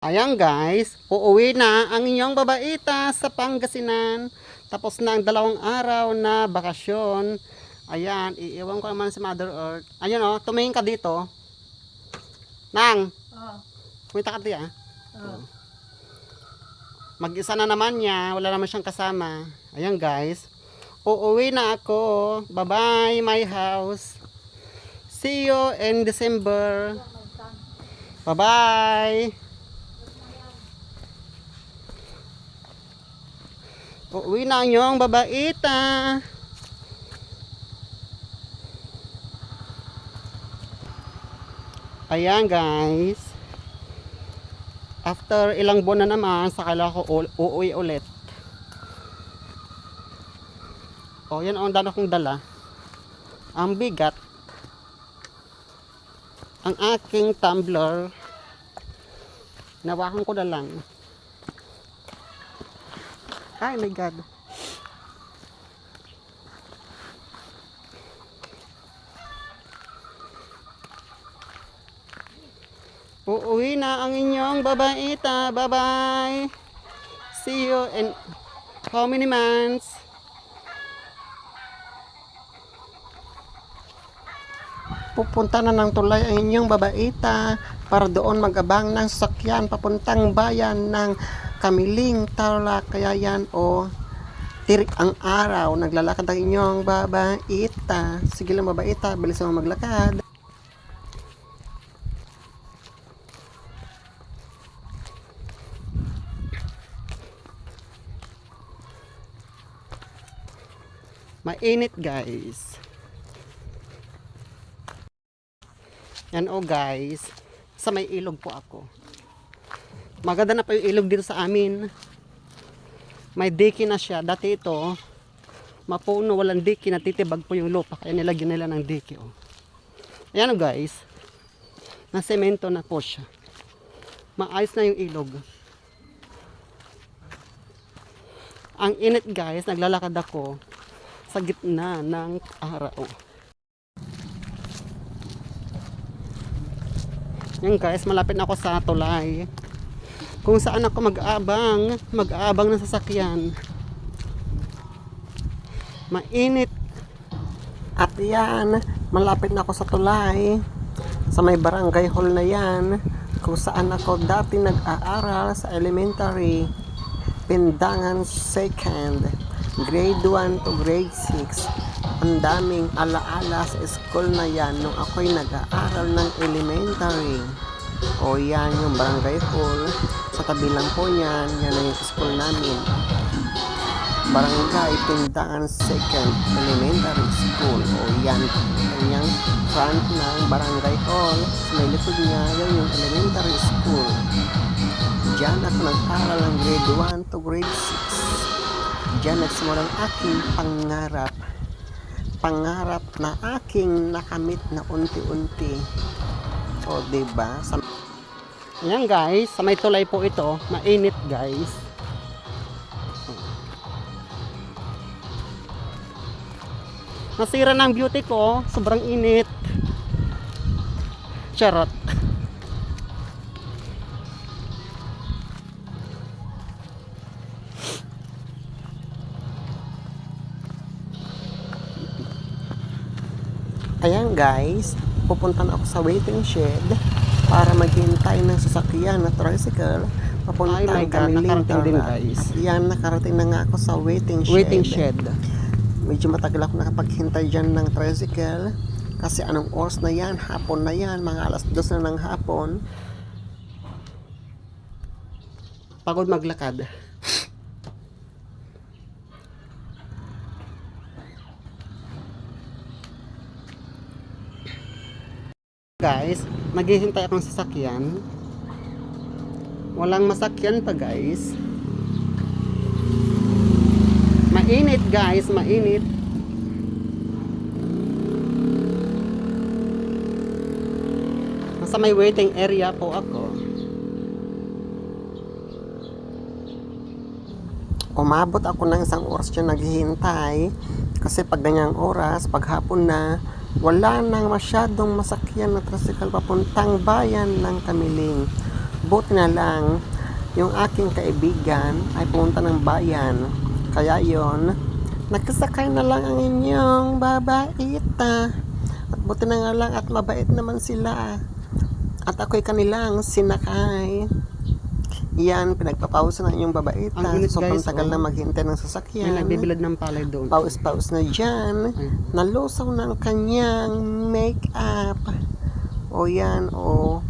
Ayan guys, uuwi na ang inyong babaita sa Pangasinan. Tapos na ang 2 araw na bakasyon. Ayan, iiwan ko naman si Mother Earth. Ayun o, tumingin ka dito. Nang, Oh, kumita ka diya. oh. Mag-isa na naman niya, wala naman siyang kasama. Ayan guys, uuwi na ako. Bye-bye my house. See you in December. Bye-bye. Uuwi na ang iyong babaita. Ayan guys. After ilang buwan na naman, sakala ko uuwi ulit. O yan ang dala kong dala. Ang bigat. Ang aking tumbler. Nawakan ko na lang. Ay my God. Uuwi na ang inyong babaita. Bye-bye. See you in how many months? Pupunta na ng tulay ang inyong babaita para doon mag-abang ng sasakyan papuntang bayan ng Kamiling, Tarlac, Kayayan o tirik ang araw. Naglalakad ang inyong babaita. Sige lang babaita, bilis mo maglakad. Mainit guys. Yan o guys, sa may ilog po ako. Maganda na pa yung ilog dito sa amin. May diki na siya. Dati ito, mapuno, walang diki, natitibag po yung lupa. Kaya nilagyan nila ng diki. Oh. Ayan o guys, na semento na po siya. Maayos na yung ilog. Ang init guys, naglalakad ako sa gitna ng araw. Yan guys, malapit na ako sa tulay. Kung saan ako mag-aabang ng sasakyan. Mainit. At yan, malapit na ako sa tulay. Sa may barangay hall na yan. Kung saan ako dati nag-aaral sa elementary. Pindangan 2nd. Grade 1 to grade 6. Ang daming alaala sa school na yan nung ako'y nag-aaral ng elementary. O yan yung barangay hall. Sa tabi lang po yan, yan ang yung school namin. Barangay Pindangan 2nd Elementary School. O yan, kanyang front ng barangay hall. May likod niya, yan yung elementary school. Diyan ako nag-aaral ng grade 1 to grade 6. Diyan nagsimula ang aking pangarap. Pangarap na aking nakamit na unti-unti. O diba? Ayan guys, sa may tulay po ito. Mainit guys. Nasira na ang beauty ko. Sobrang init. Charot. Ayan guys, pupunta na ako sa waiting shed para maghintay ng sasakyan na tricycle papuntang Kamiling, Tarlac. Yan, nakarating na nga ako sa waiting shed. Medyo matagal ako nakapaghintay dyan ng tricycle kasi anong oras na yan, hapon na yan, mga alas 2 na ng hapon. Pagod maglakad. Guys, naghihintay akong sasakyan. Walang masakyan pa guys. Mainit guys, mainit. Nasa may waiting area po ako. Umabot ako ng 1 oras dyan naghihintay. Kasi pag ganyang oras, pag hapon na, wala nang masyadong masakyan na tricycle papuntang bayan ng Kamiling. Buti na lang, yung aking kaibigan ay pumunta ng bayan. Kaya yon, nagkasakay na lang ang inyong babaita. At buti na nga lang at mabait naman sila. At ako'y kanilang sinakay. Yan, pinagpapausa ng inyong babaita. Ang init, Sobrang guys, tagal oh. na maghintay ng May sasakyan. nagbibilad ng palay doon. Paus-paus na dyan. Nalusaw na ang kanyang make-up. O yan, o.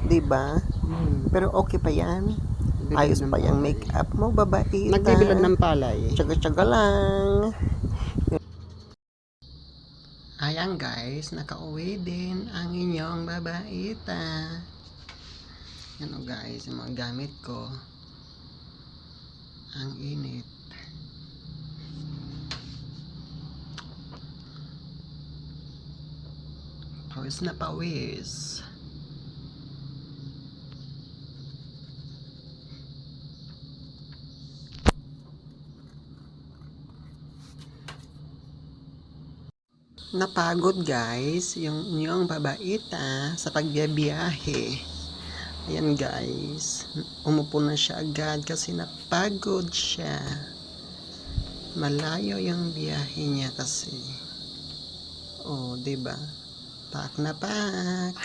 Diba? Pero okay pa yan. Ayos pa yung make-up mo, babaita. Nagbibilad ng palay. Tsaga-tsaga lang. Ayan guys, nakauwi din ang inyong babaita. Yan o guys, yung mga gamit ko. Ang init. Pawis na pawis. Napagod guys yung inyong babaita sa pagbiyahe. Ayan guys, umupo na siya agad kasi napagod siya. Malayo yung biyahe niya kasi. Oh, 'di ba? Pak na pak.